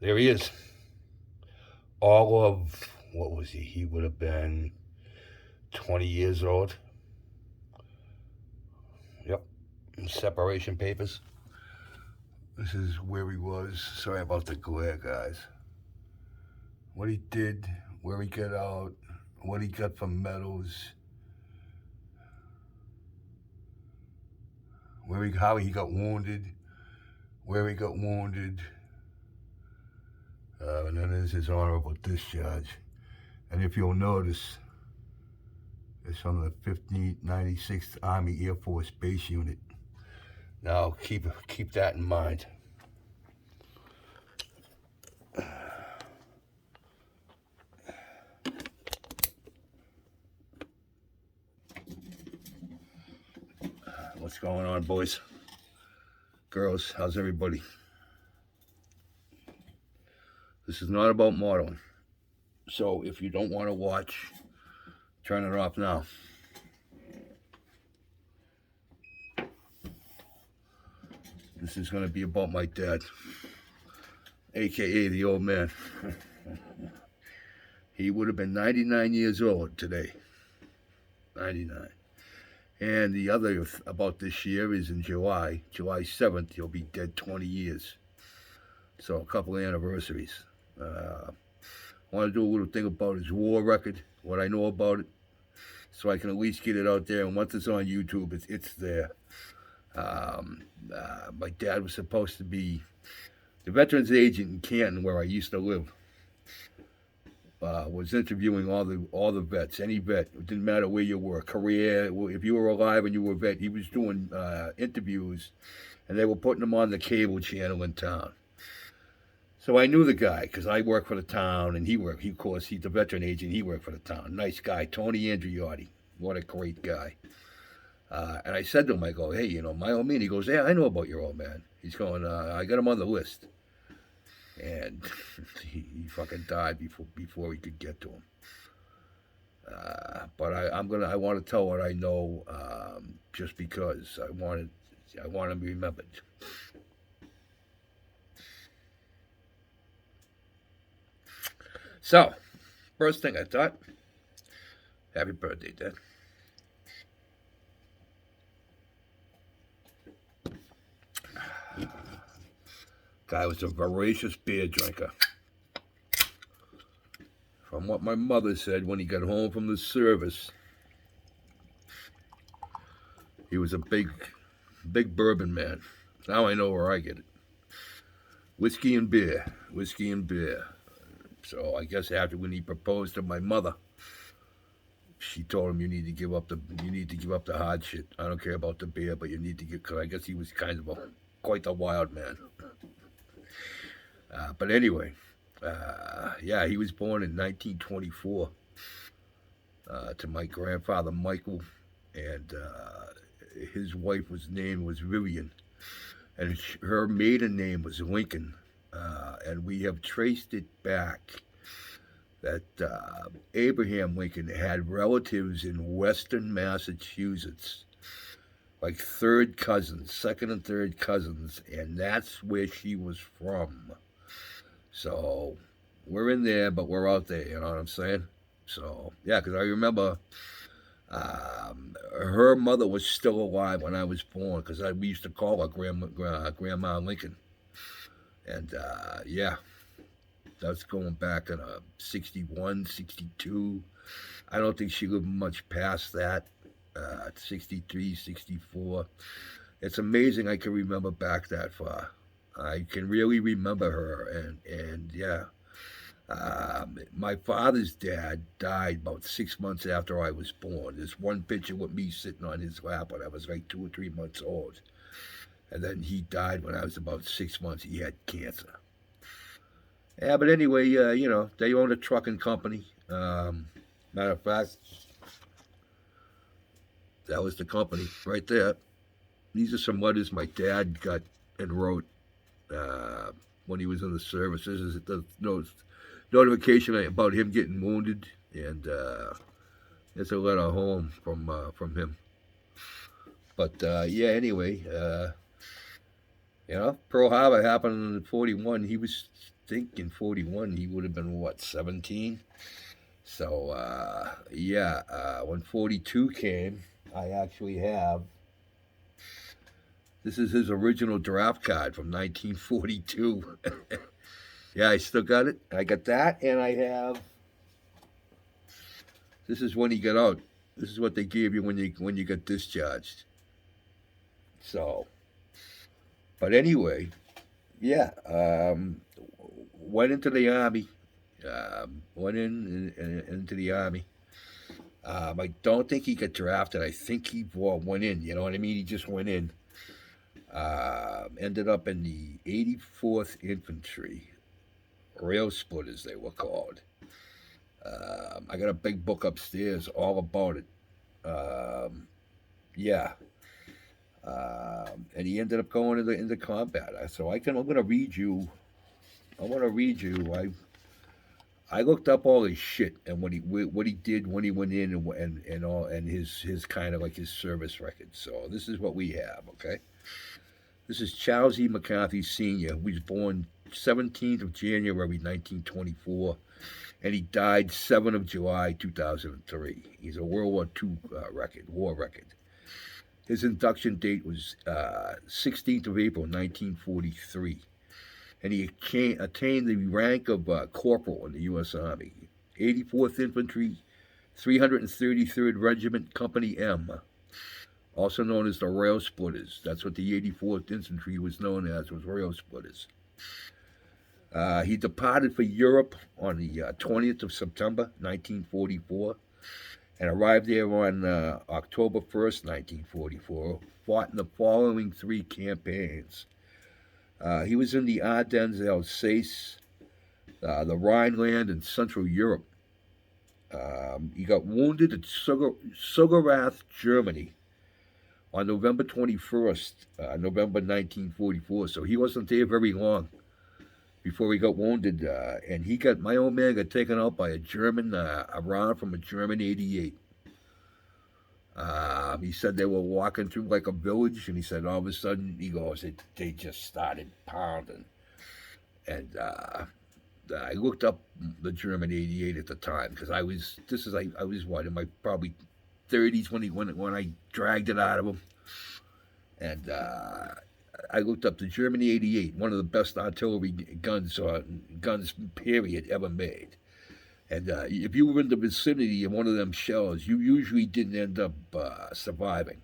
There he is. All of, what was he? He would have been 20 years old. Yep. Separation papers. This is where he was. Sorry about the glare, guys. What he did, where he got out, what he got from medals, how he got wounded, where he got wounded. And then there's his honorable discharge. And if you'll notice, it's from the 1596th Army Air Force Base Unit. Now keep that in mind. What's going on, boys? Girls, how's everybody? This is not about modeling. So if you don't want to watch, turn it off now. This is going to be about my dad, aka the old man. He would have been 99 years old today. 99. And the other about this year is in July 7th, he'll be dead 20 years. So a couple of anniversaries. I want to do a little thing about his war record, what I know about it, so I can at least get it out there. And once it's on YouTube, it's there. My dad was supposed to be the veterans agent in Canton, where I used to live. Was interviewing all the vets, any vet. It didn't matter where you were, career. If you were alive and you were a vet, he was doing interviews, and they were putting them on the cable channel in town. So I knew the guy because I worked for the town, and of course, he's the veteran agent. He worked for the town. Nice guy, Tony Andriotti. What a great guy. And I said to him, I go, hey, my old man. He goes, yeah, I know about your old man. He's going, I got him on the list. And he fucking died before we could get to him. But I want to tell what I know, just because I want to be remembered. So, first thing I thought, happy birthday, Dad. Guy was a voracious beer drinker. From what my mother said, when he got home from the service, he was a big bourbon man. Now I know where I get it. Whiskey and beer. So I guess after when he proposed to my mother, she told him, you need to give up the hard shit. I don't care about the beer, but you need to because I guess he was kind of quite a wild man. But anyway, yeah, he was born in 1924 to my grandfather Michael, and his wife's name was Vivian, and her maiden name was Lincoln, and we have traced it back that Abraham Lincoln had relatives in Western Massachusetts, like second and third cousins, and that's where she was from. So we're in there, but we're out there, you know what I'm saying? So, yeah, because I remember her mother was still alive when I was born, because we used to call her Grandma Lincoln. And, yeah, that's going back in 61, 62. I don't think she lived much past that, 63, 64. It's amazing I can remember back that far. I can really remember her, and yeah. My father's dad died about 6 months after I was born. There's one picture with me sitting on his lap when I was like 2 or 3 months old. And then he died when I was about 6 months. He had cancer. Yeah, but anyway, they own a trucking company. Matter of fact, that was the company right there. These are some letters my dad got and wrote when he was in the service. This is the notification about him getting wounded, and it's a letter home from him. But yeah, anyway, You know, Pearl Harbor happened in 41. He was thinking 41. He would have been, what, 17? So, yeah, when 42 came, I actually have. This is his original draft card from 1942. Yeah, I still got it. I got that, and I have. This is when he got out. This is what they gave you when you got discharged. So, but anyway, yeah, went into the army. Went into the army. I don't think he got drafted. I think he went in. You know what I mean? He just went in. Ended up in the 84th Infantry, Rail Splitters, they were called. I got a big book upstairs all about it. Um, yeah. And he ended up going into combat. So I'm going to read you. I want to read you. I looked up all his shit and what he did when he went in and all and his kind of like his service record. So this is what we have. Okay. This is Charles E. McCarthy Sr., who was born 17th of January 1924, and he died 7th of July 2003. He's a World War II war record. His induction date was 16th of April 1943, and he attained the rank of corporal in the U.S. Army. 84th Infantry, 333rd Regiment, Company M, also known as the Rail Splitters. That's what the 84th Infantry was known as, was Rail Splitters. He departed for Europe on the 20th of September, 1944, and arrived there on October 1st, 1944, fought in the following three campaigns. He was in the Ardennes, Alsace, the Rhineland, and Central Europe. He got wounded at Sugerath, Germany, on November 21st, November 1944. So he wasn't there very long before he got wounded. And my old man got taken out by a German, a round from a German 88. He said they were walking through like a village, and he said all of a sudden, he goes, they just started pounding. And I looked up the German 88 at the time because I was what, in my probably 30s when I dragged it out of him. And I looked up the German 88, one of the best artillery guns period ever made. And if you were in the vicinity of one of them shells, you usually didn't end up surviving.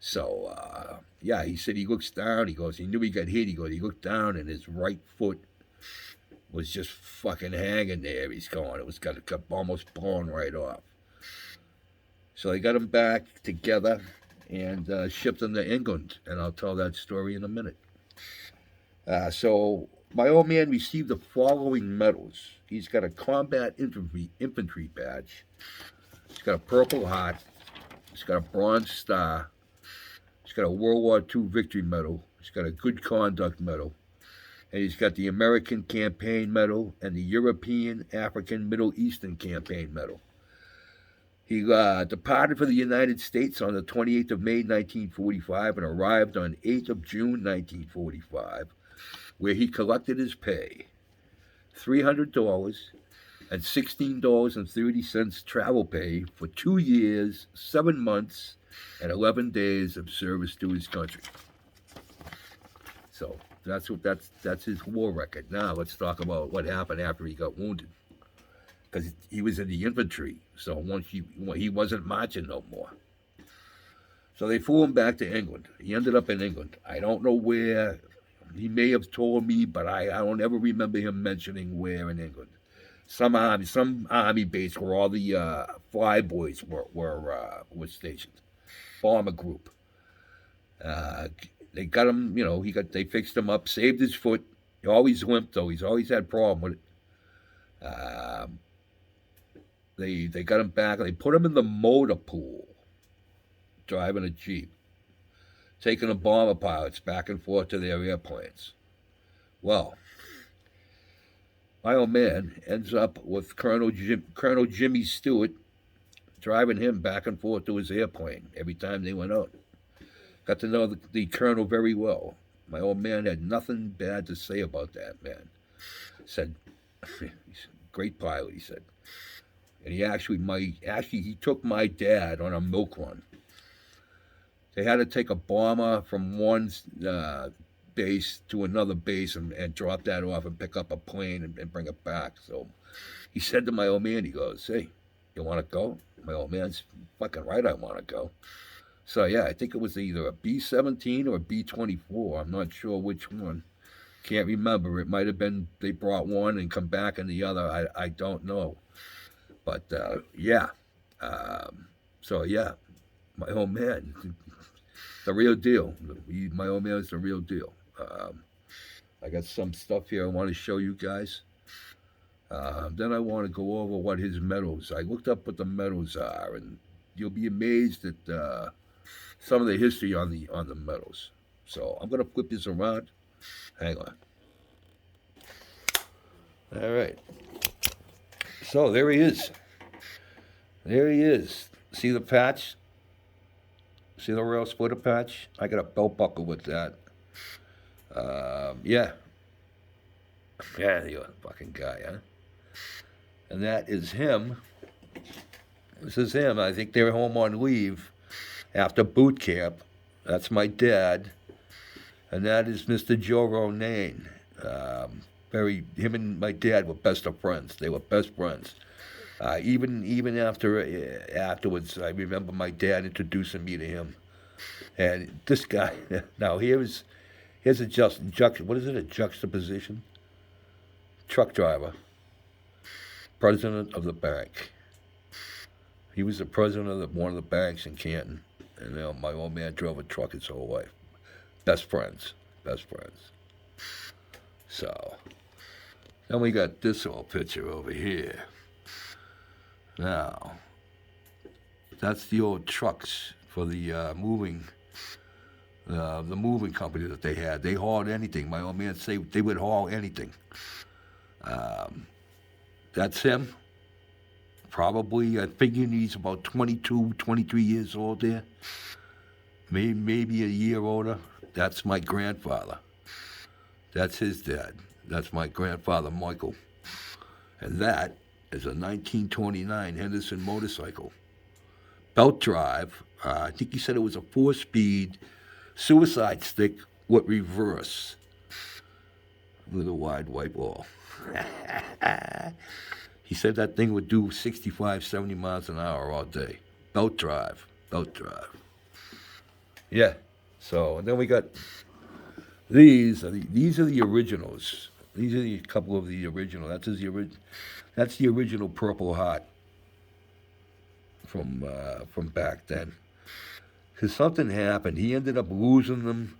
So, yeah, he said he looks down. He goes, he knew he got hit. He looked down, and his right foot was just fucking hanging there. He's going, it was got almost blown right off. So they got him back together and shipped him to England, and I'll tell that story in a minute. So my old man received the following medals. He's got a combat infantry badge. He's got a Purple Heart. He's got a Bronze Star. He's got a World War II Victory Medal. He's got a Good Conduct Medal. And he's got the American Campaign Medal and the European, African, Middle Eastern Campaign Medal. He departed for the United States on the 28th of May, 1945, and arrived on 8th of June, 1945, where he collected his pay, $300 and $16.30 travel pay for 2 years, 7 months, and 11 days of service to his country. So that's his war record. Now let's talk about what happened after he got wounded, because he was in the infantry. So once he wasn't marching no more. So they flew him back to England. He ended up in England. I don't know where. He may have told me, but I don't ever remember him mentioning where in England. Some army base where all the flyboys were stationed. Bomber group. They got him. They fixed him up, saved his foot. He always limped though. He's always had a problem with it. They got him back. They put him in the motor pool, driving a Jeep, taking the bomber pilots back and forth to their airplanes. Well, my old man ends up with Colonel Jimmy Stewart, driving him back and forth to his airplane every time they went out. Got to know the colonel very well. My old man had nothing bad to say about that man. Said, he's a great pilot, he said. And he took my dad on a milk run. They had to take a bomber from one base to another base and drop that off and pick up a plane and bring it back. So he said to my old man, he goes, "Hey, you want to go?" My old man's fucking right, I want to go. So yeah, I think it was either a B-17 or a B-24. I'm not sure which one. Can't remember. It might have been they brought one and come back in the other. I don't know. But yeah. So yeah, my old man, the real deal. My old man is the real deal. I got some stuff here I want to show you guys. Then I want to go over what his medals. I looked up what the medals are, and you'll be amazed at some of the history on the medals. So I'm gonna flip this around. Hang on. All right. So there he is. There he is. See the patch? See the rail splitter patch? I got a belt buckle with that. Yeah. Yeah, you fucking guy, huh? And that is him. This is him. I think they're home on leave after boot camp. That's my dad. And that is Mr. Joe Ronayne. Him and my dad were best of friends. They were best friends. Even afterwards, I remember my dad introducing me to him. And this guy, now here's a what is it, a juxtaposition? Truck driver, president of the bank. He was the president of one of the banks in Canton. And my old man drove a truck his whole life. Best friends. So, then we got this old picture over here. Now, that's the old trucks for the moving company that they had. They hauled anything. My old man said they would haul anything. That's him. Probably, I figure he's about 22, 23 years old there. Maybe a year older. That's my grandfather. That's his dad. That's my grandfather, Michael. And that is a 1929 Henderson motorcycle. Belt drive. I think he said it was a 4-speed suicide stick with reverse. With a wide white wall. He said that thing would do 65, 70 miles an hour all day. Belt drive. Yeah. So, and then we got these are the originals. These are a couple of the original. That's the original Purple Heart from back then. Because something happened. He ended up losing them.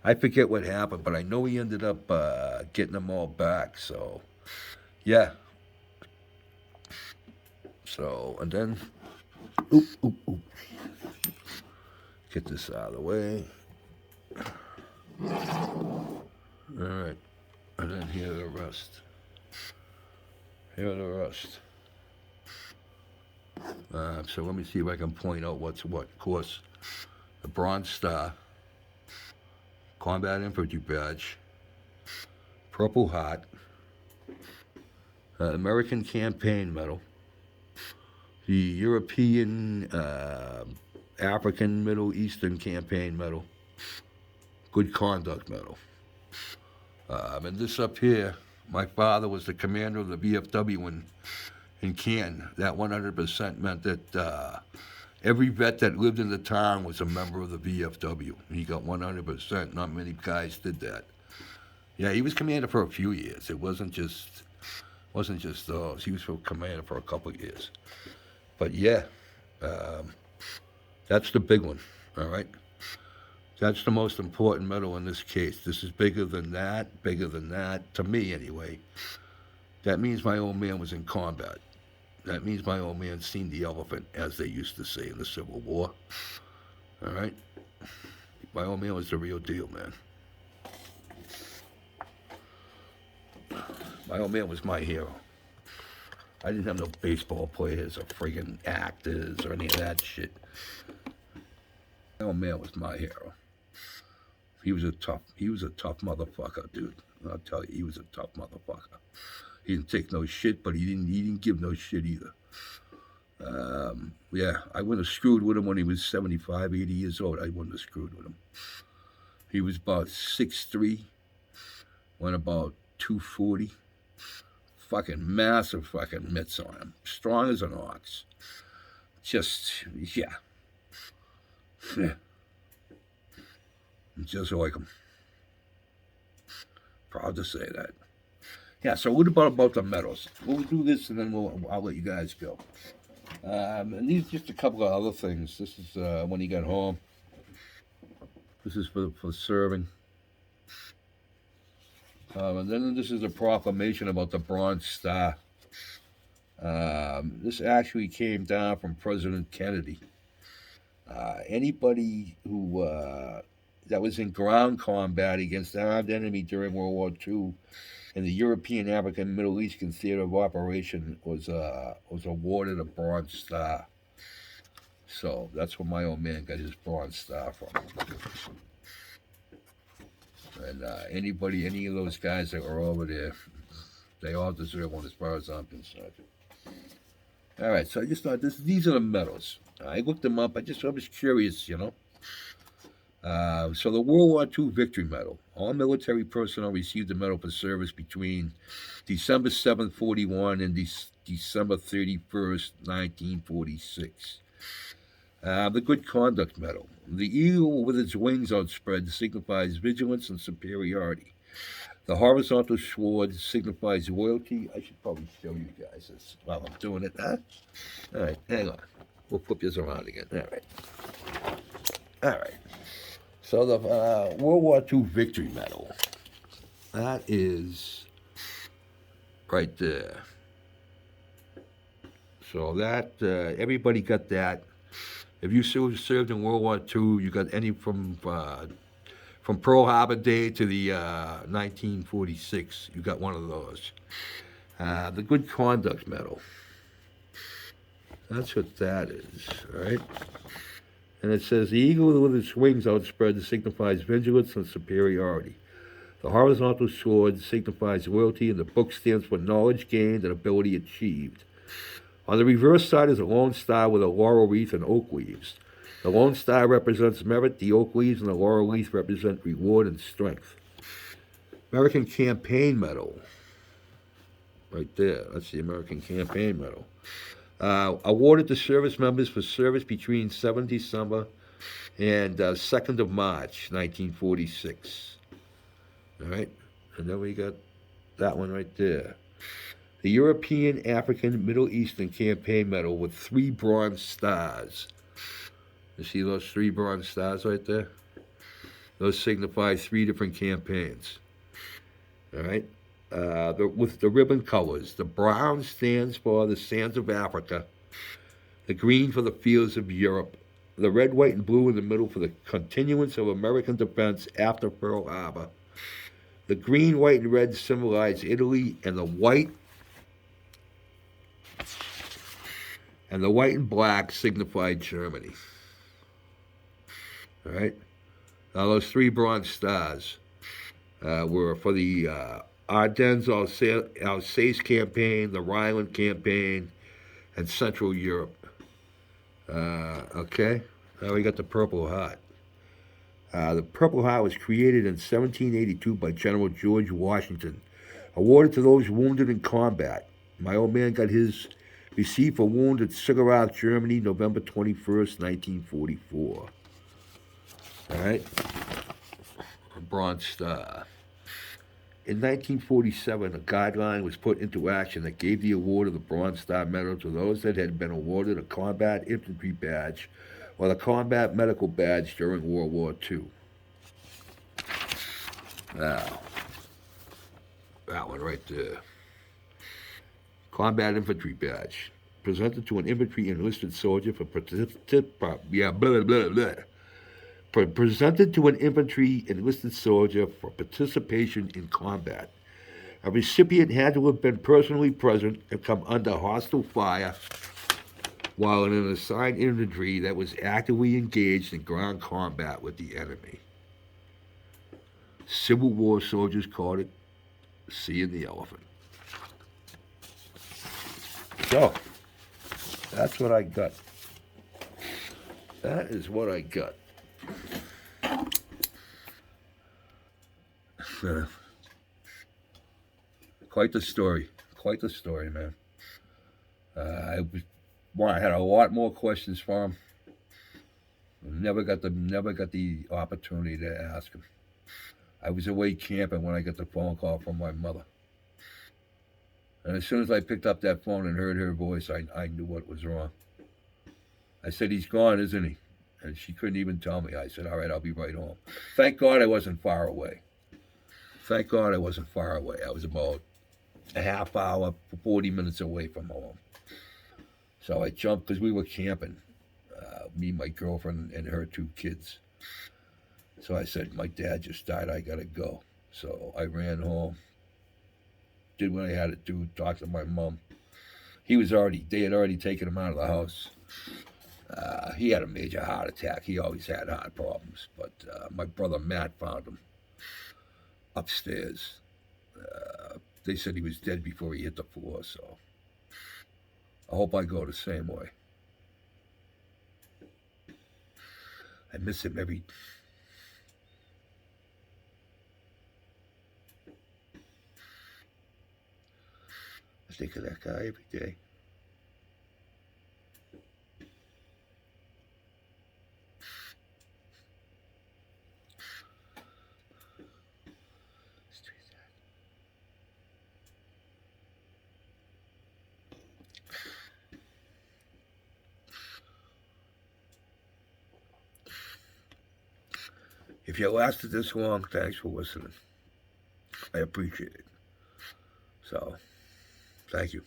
I forget what happened, but I know he ended up getting them all back. So, yeah. So, and then, oop. Get this out of the way. All right. And then here are the rest. So let me see if I can point out what's what. Of course, the Bronze Star, Combat Infantry Badge, Purple Heart, American Campaign Medal, the European, African, Middle Eastern Campaign Medal, Good Conduct Medal. And this up here, my father was the commander of the VFW in Canton. That 100% meant that every vet that lived in the town was a member of the VFW. He got 100%. Not many guys did that. Yeah, he was commander for a few years. It wasn't just those. He was commander for a couple of years. But yeah, that's the big one. All right. That's the most important medal in this case. This is bigger than that, to me anyway. That means my old man was in combat. That means my old man seen the elephant, as they used to say in the Civil War. All right? My old man was the real deal, man. My old man was my hero. I didn't have no baseball players or friggin' actors or any of that shit. My old man was my hero. He was a tough motherfucker, dude. I'll tell you, he was a tough motherfucker. He didn't take no shit, but he didn't give no shit either. Yeah, I wouldn't have screwed with him when he was 75, 80 years old. I wouldn't have screwed with him. He was about 6'3", went about 240. Fucking massive fucking mitts on him. Strong as an ox. Just, yeah. Yeah. Just like him. Proud to say that. Yeah, so what about the medals? We'll do this and then I'll let you guys go. And these are just a couple of other things. This is when he got home. This is for serving. And then this is a proclamation about the Bronze Star. This actually came down from President Kennedy. Anybody who that was in ground combat against the armed enemy during World War II in the European, African, Middle Eastern theater of operation was awarded a Bronze Star. So that's where my old man got his Bronze Star from. And any of those guys that were over there, they all deserve one as far as I'm concerned. All right, so I just thought these are the medals. I looked them up. I was curious, you know. So the World War II Victory Medal. All military personnel received the medal for service between December 7th, 41 and December 31st, 1946. The Good Conduct Medal. The eagle with its wings outspread signifies vigilance and superiority. The horizontal sword signifies loyalty. I should probably show you guys this while I'm doing it, huh? All right, hang on. We'll flip this around again. All right. So the World War II Victory Medal. That is right there. So that everybody got that. If you served in World War II, you got any from Pearl Harbor Day to the 1946. You got one of those. The Good Conduct Medal. That's what that is, all right? And it says, the eagle with its wings outspread signifies vigilance and superiority. The horizontal sword signifies loyalty, and the book stands for knowledge gained and ability achieved. On the reverse side is a lone star with a laurel wreath and oak leaves. The lone star represents merit, the oak leaves and the laurel wreath represent reward and strength. American Campaign Medal. Right there, that's the American Campaign Medal. Awarded to service members for service between 7 December and 2nd of March, 1946. All right, and then we got that one right there. The European, African, Middle Eastern Campaign Medal with 3 bronze stars. You see those 3 bronze stars right there? Those signify 3 different campaigns. All right? With the ribbon colors. The brown stands for the sands of Africa. The green for the fields of Europe. The red, white, and blue in the middle for the continuance of American defense after Pearl Harbor. The green, white, and red symbolize Italy, and the white and black signify Germany. All right? Now, those 3 bronze stars were for the Ardennes Alsace campaign, the Rhineland campaign, and Central Europe. Okay? Now we got the Purple Heart. The Purple Heart was created in 1782 by General George Washington, awarded to those wounded in combat. My old man got his received for wound at Sigerow, Germany, November 21st, 1944. All right? A Bronze Star. In 1947, a guideline was put into action that gave the award of the Bronze Star Medal to those that had been awarded a combat infantry badge or the combat medical badge during World War II. Now, that one right there. Combat infantry badge, presented to an infantry enlisted soldier for presented to an infantry enlisted soldier for participation in combat. A recipient had to have been personally present and come under hostile fire while in an assigned infantry that was actively engaged in ground combat with the enemy. Civil War soldiers called it seeing the elephant. So, that's what I got. That is what I got. Quite the story. Quite the story, man. I had a lot more questions for him. Never got the opportunity to ask him. I was away camping when I got the phone call from my mother. And as soon as I picked up that phone and heard her voice, I knew what was wrong. I said, "He's gone, isn't he?" And she couldn't even tell me. I said, "All right, I'll be right home." Thank God I wasn't far away. Thank God I wasn't far away. I was about a half hour, 40 minutes away from home. So I jumped because we were camping, me, my girlfriend, and her two kids. So I said, "My dad just died. I got to go." So I ran home, did what I had to do, talked to my mom. They had already taken him out of the house. He had a major heart attack. He always had heart problems. But my brother Matt found him upstairs. They said he was dead before he hit the floor, so I hope I go the same way. I miss him every. I think of that guy every day. If you lasted this long, thanks for listening. I appreciate it. So, thank you.